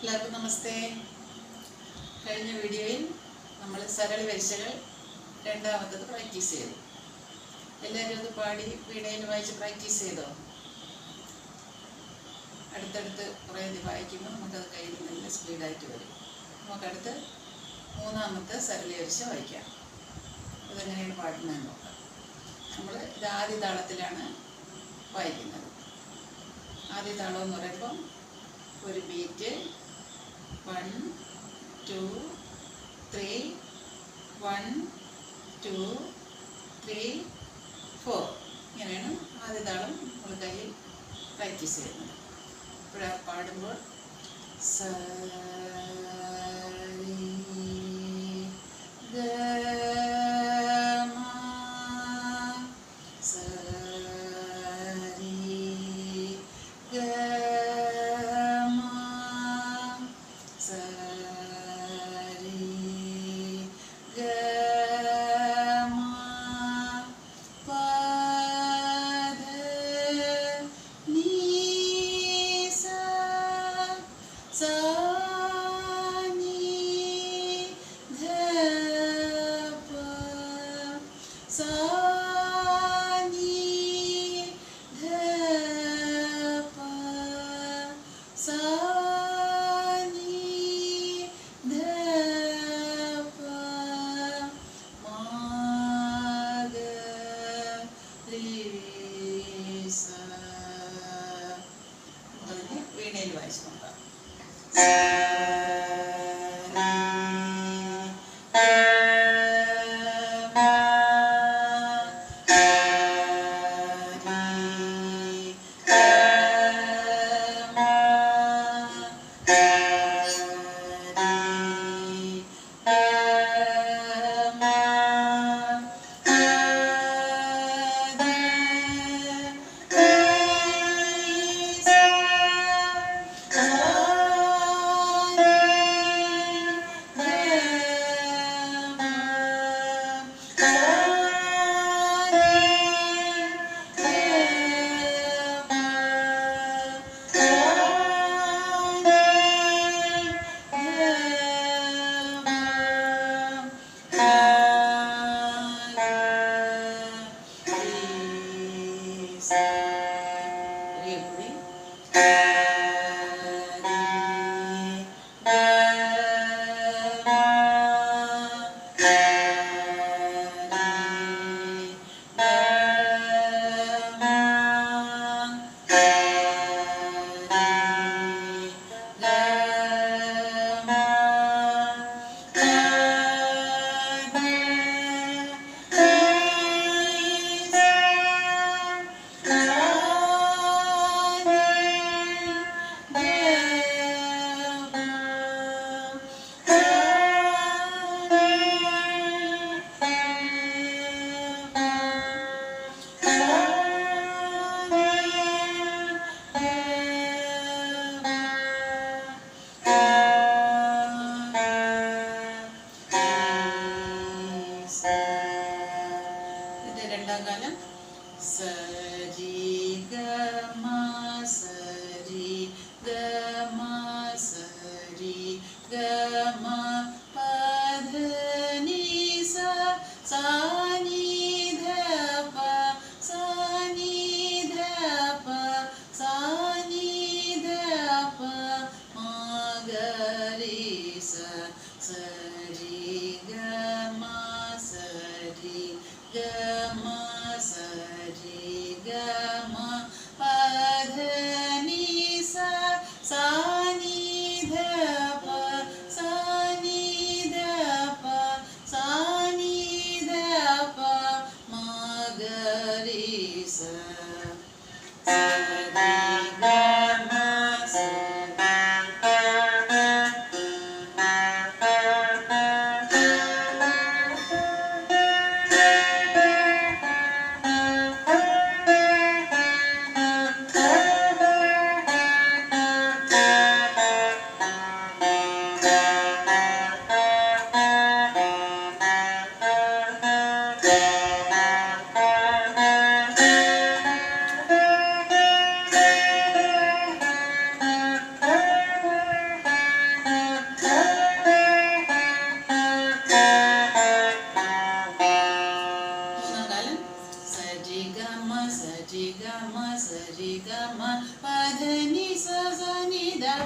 എല്ലാവർക്കും നമസ്തേ. കഴിഞ്ഞ വീഡിയോയിൽ നമ്മൾ സരളി വരിശകൾ രണ്ടാമത്തത് പ്രാക്ടീസ് ചെയ്തു. എല്ലാവരും അത് പാടി വീണയിൽ വായിച്ച് പ്രാക്ടീസ് ചെയ്തോ? അടുത്തടുത്ത് കുറേ വായിക്കുമ്പോൾ നമുക്കത് കയ്യിൽ നല്ല സ്പീഡായിട്ട് വരും. നമുക്കടുത്ത് മൂന്നാമത്തെ സരളി വരിശ വായിക്കാം. അതെങ്ങനെയാണ് പാടുന്നതെന്ന് നോക്കാം. നമ്മൾ ഇത് ആദ്യ താളത്തിലാണ് വായിക്കുന്നത്. ആദ്യ താളം എന്ന് പറയുമ്പം ഒരു ബീറ്റ് 1 2 3 1 2 3 4 ഇങ്ങനെയാണ് ആദ്യ താളം നമ്മൾ കയ്യിൽ പ്രാക്ടീസ് ചെയ്യുന്നത്. ഇവിടെ പാടുമ്പോൾ സ വീണയിൽ വായിച്ചു നോക്കാം.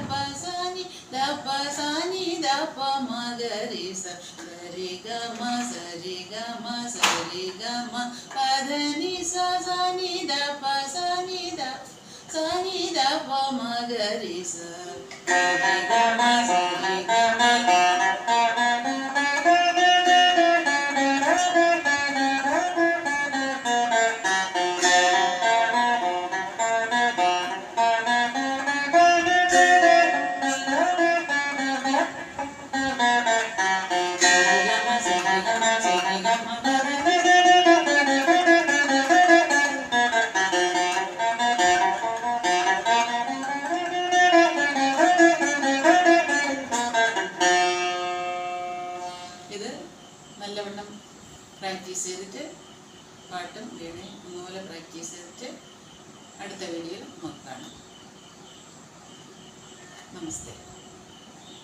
പ സ നി ദ പ സ നി ദ പ മ ഗ രി സ രി ഗ മ സ രി ഗ മ സ രി ഗ മ പ ധ നി സ സ നി ദ പ സ നി ദ സ നി ദ പ മ ഗ രി സ രി ഗ മ സ രി ഗ മ. ഇത് നല്ലവണ്ണം പ്രാക്ടീസ് ചെയ്തിട്ട് പാട്ടും വീണയും ഒന്നുപോലെ പ്രാക്ടീസ് ചെയ്തിട്ട് അടുത്ത വീഡിയോയിൽ നമുക്ക് കാണാം. നമസ്തേ.